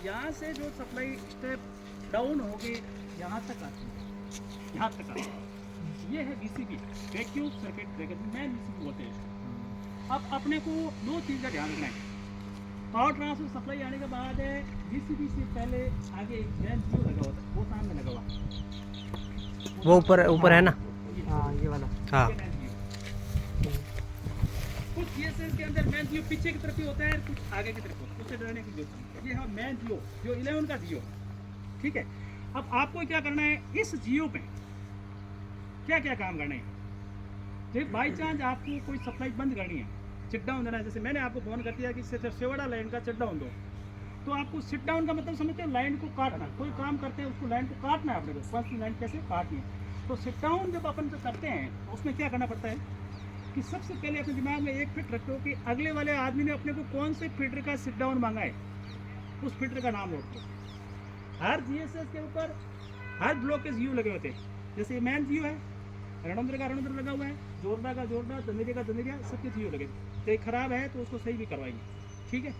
यहाँ से जो सप्लाई स्टेप डाउन हो गई यहाँ तक आती है, यहाँ तक आती है। ये है VCB, vacuum circuit breaker, main VCB होते हैं। अब अपने को दो चीज़ का ध्यान रखना है। पावर ट्रांसफर सप्लाई आने के बाद है VCB से पहले आगे एक मेन जियो लगा होता है, वो सामने लगा हुआ, वो ऊपर है ना। हाँ ये वाला, हाँ। कुछ GSS के अंदर मेन जियो पीछे की तरफ ही होता है, कुछ आगे की तरफ होता है, उससे डरने की जरूरत नहीं। ये है मेन जियो, जो 11 का जियो, ठीक है। अब आपको क्या करना है, इस जियो पे क्या क्या काम करना है। जब बाई चांस आपको कोई सप्लाई बंद करनी है, सिट डाउन देना है, जैसे मैंने आपको फोन कर दिया कि सेवाड़ा लाइन का सिट डाउन दो, तो आपको सिट डाउन का मतलब समझते हो, लाइन को काटना। कोई काम करते हैं उसको लाइन को काटना है अपने को, फर्स्ट लाइन कैसे काटनी है। तो सिट डाउन जब अपन करते हैं तो उसमें क्या करना पड़ता है कि सबसे पहले अपने दिमाग में एक फिट रखो कि अगले वाले आदमी ने अपने को कौन से फिल्टर का सिट डाउन मांगा है, उस फिल्टर का नाम नोट करो। हर GSS के ऊपर हर ब्लॉक के जियो लगे होते हैं। जैसे मेन जियो है, रणोंद्र का रणोंद्र लगा हुआ है, जोरदा का जोरदा, दंदेरिया का दंदेरिया, सबके जियो लगे। तो खराब है तो उसको सही भी करवाएंगे, ठीक है।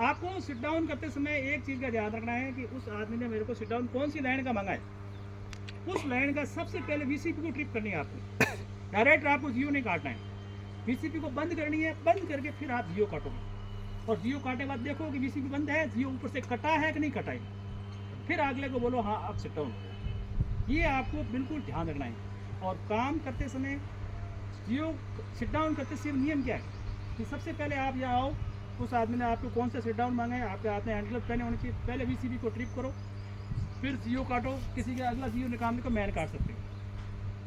आपको सिट डाउन करते समय एक चीज़ का ध्यान रखना है कि उस आदमी ने मेरे को सिट डाउन कौन सी लाइन का मांगा है, उस लाइन का सबसे पहले VCB को ट्रिप करनी है आपको। डायरेक्ट आपको जियो नहीं काटना है, VCB को बंद करनी है, बंद करके फिर आप जियो काटोगे। और जियो काटने के बाद देखो कि VCB बंद है, जियो ऊपर से कटा है कि नहीं कटा है, फिर अगले को बोलो हाँ आप सिट डाउन। ये आपको बिल्कुल ध्यान रखना है। और काम करते समय जियो सिट डाउन करते समय नियम क्या है कि सबसे पहले आप यहाँ आओ, उस आदमी ने आपको कौन सा सिट डाउन मांगा है, आपके हाथ में हैंड ग्लव्स पहने होने चाहिए। पहले VCB को ट्रिप करो, फिर जियो काटो, किसी का अगला जियो निकालने को मैन काट सकते हो,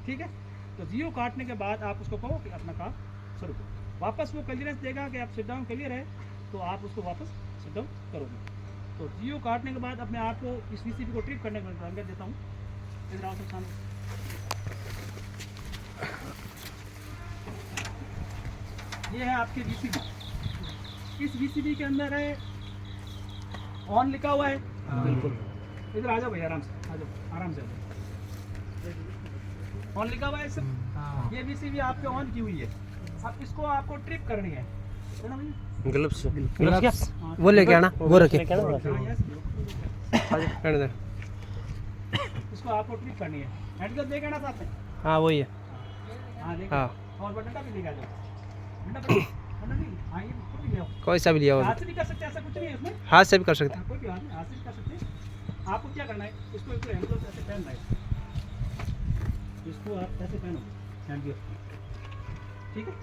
ठीक है। तो जियो काटने के बाद आप उसको कहो कि अपना काम शुरू करो। वापस वो क्लियरेंस देगा कि आप सिट डाउन क्लियर है, तो आप उसको वापस सिट डाउन करोगे। तो जियो काटने के बाद अपने आप को इस VCB को ट्रिप करने का मैं देता हूँ। इधर आओ सब सामने। ये है आपके VCB। इस VCB के अंदर है ऑन लिखा हुआ है, बिल्कुल। इधर आ जाओ भैया, आराम से आ जाओ, आराम से आ जाओ। ऑन लिखा हुआ है सर, ये VCB आपके ऑन की हुई है। अब इसको आपको ट्रिप करनी है ना भैया। ग्लव्स क्या वो लेके आना, वो रखे इसको आपको ट्रिप करनी है, हैंड ग्लव्स लेके आना साथ में। हाँ वही है। हाँ देखो, और बटन भी लेके आ जाओ। बटन नहीं, हाँ ये खुद भी ले आओ। कोई सा भी लिया हाथ से भी कर सकते हैं, ऐसा कुछ नहीं है इसमें, हाथ से भी कर सकते हैं। कोई भी हाथ से भी कर सकते हैं। आपको क्या करना है, इसको एक हैंड ग्लव्स ऐसे पहनना है, इसको आप ऐसे पहनोगे हैंड ग्लव्स, ठीक है।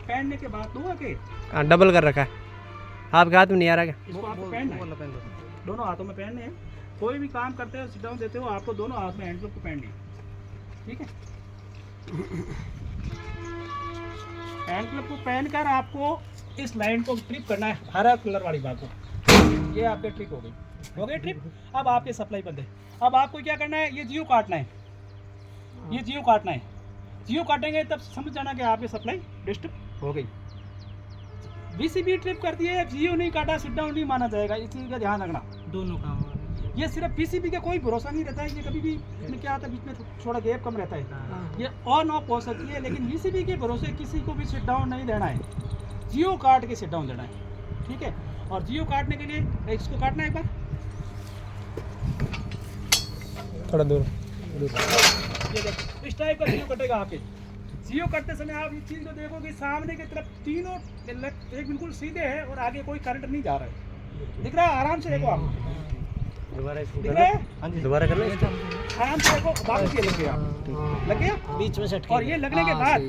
पहनने के बाद दो के हाँ डबल कर रखा है, आपके हाथ में नहीं आ रहा क्या? इसको आपको पहनना है, दोनों हाथों में पहनने हैं। कोई भी काम करते हो, सिट डाउन देते हो, आपको दोनों हाथ में हैंड ग्लव को पहननी है, ठीक है। हैंड ग्लव को पहनकर आपको इस लाइन को ट्रिप करना है, हरा कलर वाली बात को। ये आपके ट्रिप हो गई ट्रिप। अब आपके सप्लाई बंद है। अब आपको क्या करना है, ये जियो काटना है, ये जियो काटना है। जियो काटेंगे तब समझ जाना कि आपकी सप्लाई डिस्टर्ब हो गई। VCB ट्रिप कर दिए, जियो नहीं काटा, सिट डाउन नहीं माना जाएगा, इस चीज़ का ध्यान रखना। दोनों काम ये सिर्फ VCB का कोई भरोसा नहीं रहता है, ये कभी भी इसमें क्या आता है, बीच में थोड़ा गैप कम रहता है, ये ऑन ऑफ हो सकती है। लेकिन VCB के भरोसे किसी को भी सिट डाउन नहीं देना है, जियो काट के सिट डाउन देना है, ठीक है। और जियो काटने के लिए इसको काटना है एक बार, थोड़ा दूर। ये देखो इस टाइप का जियो कटेगा आपके। जियो करते समय आप इस चीज़ को देखो कि सामने की तरफ तीनों एक बिल्कुल सीधे है और आगे कोई करंट नहीं जा रहा है, दिख रहा है? आराम से देखो आप, दिख रहा है? दोबारा करना है, आराम से देखो, वापस ये लग गया, लग गया बीच में सेट। और ये लगने के बाद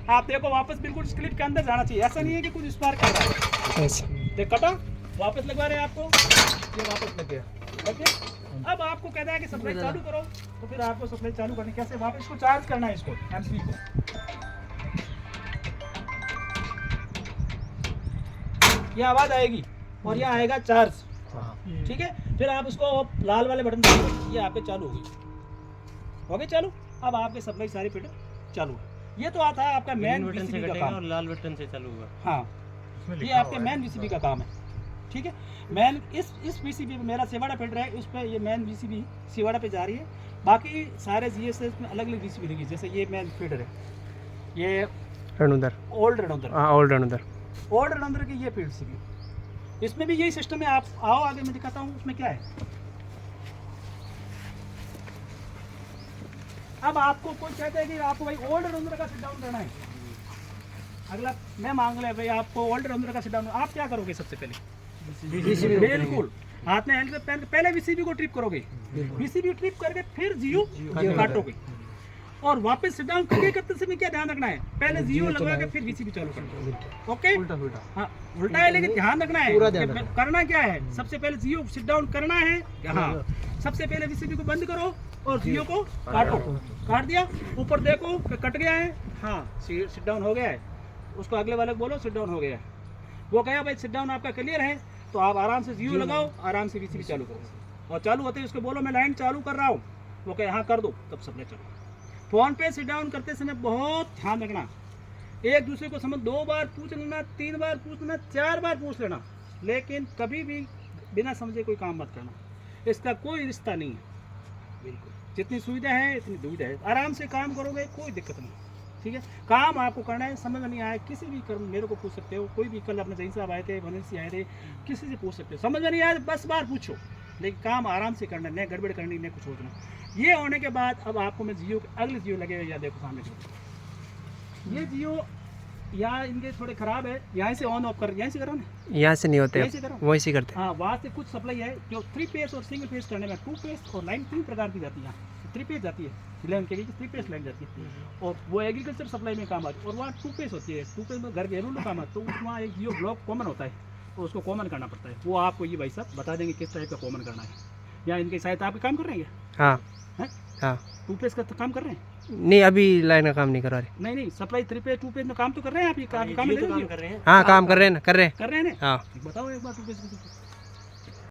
आप देखो वापस बिल्कुल स्क्लिप के अंदर जाना चाहिए, ऐसा नहीं है कि कुछ स्पार्क कर रहा है। देख कटा, वापस लगवा रहे हैं आपको, ये वापस लग गया, लग गया। अब आपको कहता है कि सप्लाई चालू करो, तो फिर आपको सप्लाई चालू करनी कैसे, वापस इसको चार्ज करना है, इसको MCB को। ये आवाज़ आएगी और ये आएगा चार्ज, ठीक है। फिर आप उसको लाल वाले बटन दबाओ, ये आपके चालू हो गए चालू। अब आपके सप्लाई सारी फिल्टर चालू है। ये तो आता है आपका मेन VCB का काम, और लाल बटन से चालू होगा। हाँ, ये आपके मेन VCB का काम है, ठीक है। मेन इस VCB पे मेरा सेवाड़ा फिल्टर है, उस पर ये मेन VCB सेवाड़ा पे जा रही है। बाकी सारे GSS में अलग अलग VCB लगी, जैसे ये मेन फिल्टर है, ये रणुदर, ओल्ड रणोंदर, हाँ ओल्ड रणुदर, ओल्ड रणोंदर की ये VCB, इसमें भी यही सिस्टम है। आप आओ आगे, मैं दिखाता हूँ उसमें क्या है। अब आपको कोई कहता है कि आपको भाई ओल्ड राउंडर का सिट डाउन करना है, अगला मैं मांग ले भाई आपको ओल्ड राउंडर का सिट डाउन, आप क्या करोगे सबसे पहले? बिल्कुल हाथ में हैंड पहन पहले वीसीबी को ट्रिप करोगे, वीसीबी ट्रिप करके फिर जियो काटोगे, और वापस सिट डाउन करते समय क्या ध्यान रखना है? पहले जियो लगवा के फिर वीसीबी चालू करना। ओके, हाँ उल्टा है, लेकिन ध्यान रखना है करना क्या है। सबसे पहले जियो सिट डाउन करना है, हाँ सबसे पहले वीसीबी को बंद करो और जियो को काटो। काट दिया, ऊपर देखो कट गया है, हाँ सिट डाउन हो गया है। उसको अगले वाले को बोलो सिट डाउन हो गया है। वो कहा भाई सिट डाउन आपका क्लियर है, तो आप आराम से जियो लगाओ, आराम से वीसीबी चालू करो, और चालू होते ही उसको बोलो मैं लाइन चालू कर रहा हूँ। वो कहे हाँ कर दो, तब सप्लाई चलो। फोन पे सिट डाउन करते समय बहुत ध्यान रखना, एक दूसरे को समझ 2 बार पूछ लेना, 3 बार पूछ लेना, 4 बार पूछ लेना, लेकिन कभी भी बिना समझे कोई काम मत करना। इसका कोई रिश्ता नहीं है। बिल्कुल जितनी सुविधा है इतनी दुविधा है। आराम से काम करोगे कोई दिक्कत नहीं, ठीक है। काम आपको करना है, समझ में नहीं आया किसी भी कर्म मेरे को पूछ सकते हो, कोई भी कल अपने जैन साहब आए थे, वनसी आए थे, किसी से पूछ सकते हो। समझ में नहीं आया 10 बार पूछो, लेकिन काम आराम से करना, न गड़बड़ करनी, न कुछ सोचना। ये होने के बाद अब आपको मैं जियो अगले जियो लगेगा, या देखो सामने ये जियो यहाँ इनके थोड़े खराब है, यहाँ से ऑन ऑफ कर, यहाँ से करो ना, यहाँ से नहीं होते, यहाँ से करो, वहीं से करते। हाँ वहाँ से कुछ सप्लाई है जो 3 फेस और सिंगल फेस करने में 2 फेस और लाइन 3 प्रकार की जाती है। 3 फेस जाती है, 11 के 3 फेस लाइन जाती है, और वो एग्रीकल्चर सप्लाई में काम आती है। और वहाँ 2 फेस होती है, 2 फेस में घर घरेलू काम आता है, तो वहाँ एक जियो ब्लॉक कॉमन होता है, तो उसको कॉमन करना पड़ता है। वो आपको ये भाई साहब बता देंगे किस टाइप का कॉमन करना है। या इनके शायद आप काम कर रहे हैं? हाँ हैं? हाँ 2 फेस का तो काम कर रहे हैं? नहीं, अभी लाइन का काम नहीं करा रहे। नहीं सप्लाई 3 फेस 2 फेस में काम तो कर रहे हैं आप, ये काम हाँ काम कर रहे हैं ना, कर रहे हैं। कर रहे हैं ना? हाँ बताओ एक बार 2 फेस